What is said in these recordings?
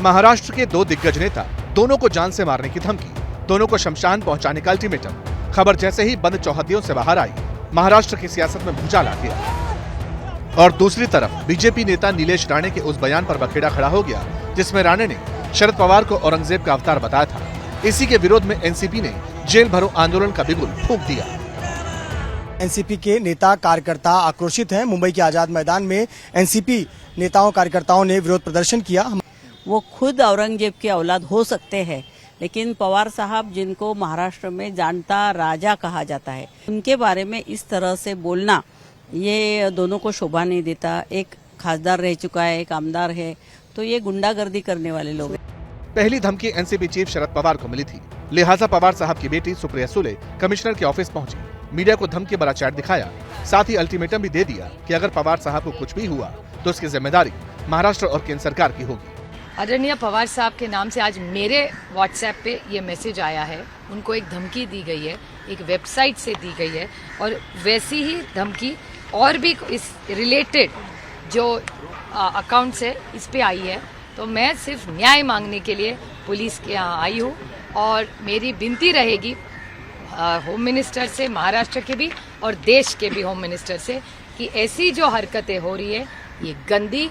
महाराष्ट्र के दो दिग्गज नेता, दोनों को जान से मारने की धमकी, दोनों को शमशान पहुंचाने का अल्टीमेटम। खबर जैसे ही बंद चौहद्दियों से बाहर आई, महाराष्ट्र की सियासत में भूचाल आ गया। और दूसरी तरफ बीजेपी नेता नीलेश राणे के उस बयान पर बखेड़ा खड़ा हो गया जिसमें राणे ने शरद पवार को औरंगजेब का अवतार बताया था। इसी के विरोध में एनसीपी ने जेल भरो आंदोलन का बिगुल फूंक दिया। एनसीपी के नेता कार्यकर्ता आक्रोशित हैं। मुंबई के आजाद मैदान में एनसीपी नेताओं कार्यकर्ताओं ने विरोध प्रदर्शन किया। वो खुद औरंगजेब की औलाद हो सकते हैं, लेकिन पवार साहब जिनको महाराष्ट्र में जानता राजा कहा जाता है, उनके बारे में इस तरह से बोलना ये दोनों को शोभा नहीं देता। एक खासदार रह चुका है, एक आमदार है, तो ये गुंडागर्दी करने वाले लोग हैं। पहली धमकी एनसीपी चीफ शरद पवार को मिली थी, लिहाजा पवार साहब की बेटी सुप्रिया सुले कमिश्नर के ऑफिस पहुंची, मीडिया को धमकी भरा चैट दिखाया, साथ ही अल्टीमेटम भी दे दिया कि अगर पवार साहब को कुछ भी हुआ तो उसकी जिम्मेदारी महाराष्ट्र और केंद्र सरकार की होगी। आदरणीय पवार साहब के नाम से आज मेरे व्हाट्सएप पे ये मैसेज आया है। उनको एक धमकी दी गई है, एक वेबसाइट से दी गई है, और वैसी ही धमकी और भी इस रिलेटेड जो अकाउंट से इस पे आई है। तो मैं सिर्फ न्याय मांगने के लिए पुलिस के यहाँ आई हूँ, और मेरी विनती रहेगी होम मिनिस्टर से, महाराष्ट्र के भी और देश के भी होम मिनिस्टर से, कि ऐसी जो हरकतें हो रही है ये गंदी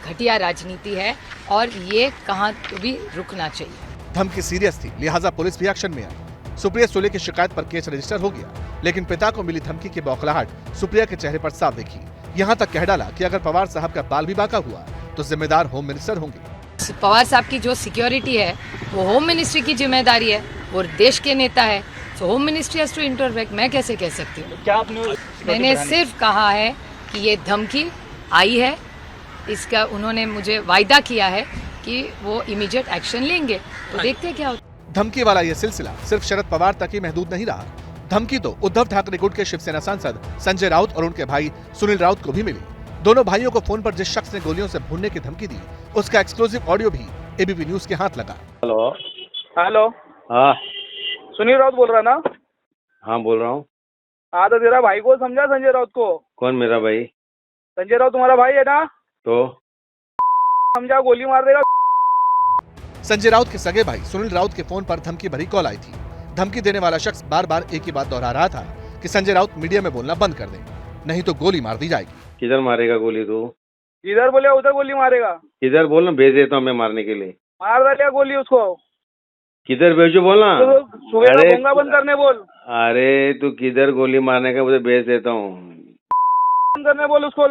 घटिया राजनीति है और ये कहाँ भी रुकना चाहिए। धमकी सीरियस थी, लिहाजा पुलिस भी एक्शन में आई। सुप्रिया सुले की शिकायत पर केस रजिस्टर हो गया, लेकिन पिता को मिली धमकी की बौखलाहट सुप्रिया के चेहरे पर साफ दिखी। यहाँ तक कह डाला कि अगर पवार साहब का बाल भी बांका हुआ तो जिम्मेदार होम मिनिस्टर होंगे। पवार साहब की जो सिक्योरिटी है वो होम मिनिस्ट्री की जिम्मेदारी है, वो देश के नेता है, तो होम मिनिस्ट्री हैज टू इंटरवेंट। मैं कैसे कह सकती हूँ? क्या आपने? मैंने सिर्फ कहा है कि ये धमकी आई है, इसका उन्होंने मुझे वायदा किया है कि वो इमीडिएट एक्शन लेंगे, तो देखते हैं क्या होता है। धमकी वाला ये सिलसिला सिर्फ शरद पवार तक ही महदूद नहीं रहा। धमकी तो उद्धव ठाकरे गुट के शिवसेना सांसद संजय राउत और उनके भाई सुनील राउत को भी मिली। दोनों भाइयों को फोन पर जिस शख्स ने गोलियों से भूनने की धमकी दी, उसका एक्सक्लूसिव ऑडियो भी एबीपी न्यूज के हाथ लगा। हेलो हेलो, हाँ सुनील राउत बोल रहा ना? हाँ बोल रहा हूँ। हाँ, तो तेरा भाई को समझा, संजय राउत को? कौन मेरा भाई? संजय राउत तुम्हारा भाई है ना? तो समझा, गोली मार देगा। संजय राउत के सगे भाई सुनील राउत के फोन पर धमकी भरी कॉल आई थी। धमकी देने वाला शख्स बार बार एक ही बात दोहरा रहा था कि संजय राउत मीडिया में बोलना बंद कर दें, नहीं तो गोली मार दी जाएगी। किधर मारेगा गोली तू? जिधर बोले उधर गोली मारेगा। किधर बोलना, भेज देता हूँ मैं मारने के लिए। मार डालिया गोली उसको। किधर भेजो बोलना? तो सुबह का भोंगा बंद करने बोल। अरे तू किधर गोली मारने का, मुझे भेज देता हूँ। बंद करने बोल उसको।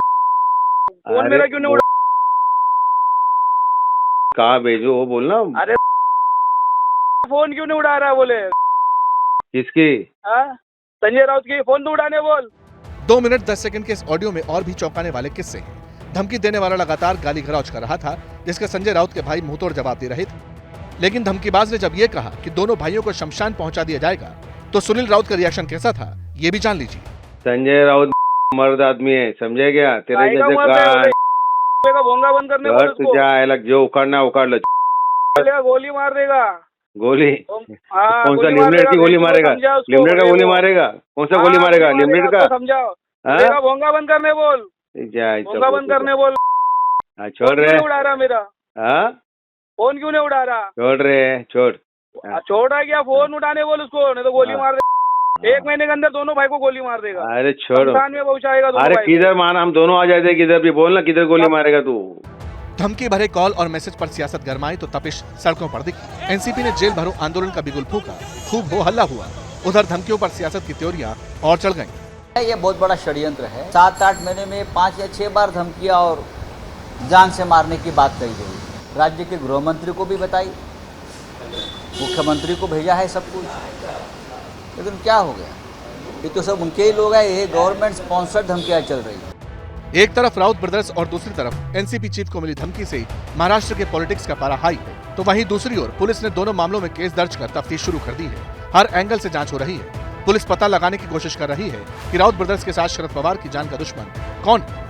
फोन मेरा क्यों नहीं उड़ा? कहाँ भेजो वो बोलना। अरे फोन क्यों नहीं उड़ा रहा है बोले? किसकी? संजय राउत की। फोन तो उड़ाने बोल। 2 मिनट 10 सेकंड के इस ऑडियो में और भी चौंकाने वाले किस्से हैं। धमकी देने वाला लगातार गाली गलौज कर रहा था, जिसका संजय राउत के भाई मुंहतोड़ जवाब दे रहे थे। लेकिन धमकीबाज ने जब ये कहा कि दोनों भाइयों को शमशान पहुंचा दिया जाएगा, तो सुनील राउत का रिएक्शन कैसा था, ये भी जान लीजिए। संजय राउत मर्द आदमी है, समझे क्या? तेरे जैसे का भोंगा बंद करने बोल उसको। जो उखाड़ना उखाड़ लो। गोली मार देगा। गोली? कौन सा लिमिटेड की गोली मारेगा? लिमिटेड का गोली मारेगा? कौन सा गोली मारेगा? लिमिटेड का? समझाओ। भोंगा बंद करने बोल। भोंगा बंद करने बोल। छोड़ रहे उड़ा रहा मेरा। फोन क्यों नहीं उड़ा रहा? छोड़ रहे, छोड़ रहा क्या? फोन उठाने बोल उसको, नहीं तो गोली मार दे। 1 महीने के अंदर दोनों भाई को गोली मार देगा। अरे छोड़, में पहुंचाएगा। अरे किधर माना, हम दोनों आ जाते, किधर भी बोलना, किधर गोली मारेगा तू? धमकी भरे कॉल और मैसेज पर सियासत गरमाई तो तपिश सड़कों पर दिखी। एनसीपी ने जेल भरो आंदोलन का बिगुल फूंका, खूब हो हल्ला हुआ। उधर धमकियों पर सियासत की थ्योरियां और चढ़ गईं। ये बहुत बड़ा षड्यंत्र है। 7-8 महीने में 5 या 6 बार धमकियां और जान से मारने की बात कही गई। राज्य के गृह मंत्री को भी बताई, मुख्यमंत्री को भेजा है सब कुछ, लेकिन क्या हो गया? ये तो सब उनके ही लोग हैं। ये गवर्नमेंट स्पॉन्सर्ड धमकियां चल रही है। एक तरफ राउत ब्रदर्स और दूसरी तरफ एनसीपी चीफ को मिली धमकी से महाराष्ट्र के पॉलिटिक्स का पारा हाई है, तो वहीं दूसरी ओर पुलिस ने दोनों मामलों में केस दर्ज कर तफ्तीश शुरू कर दी है। हर एंगल से जांच हो रही है। पुलिस पता लगाने की कोशिश कर रही है कि राउत ब्रदर्स के साथ शरद पवार की जान का दुश्मन कौन है।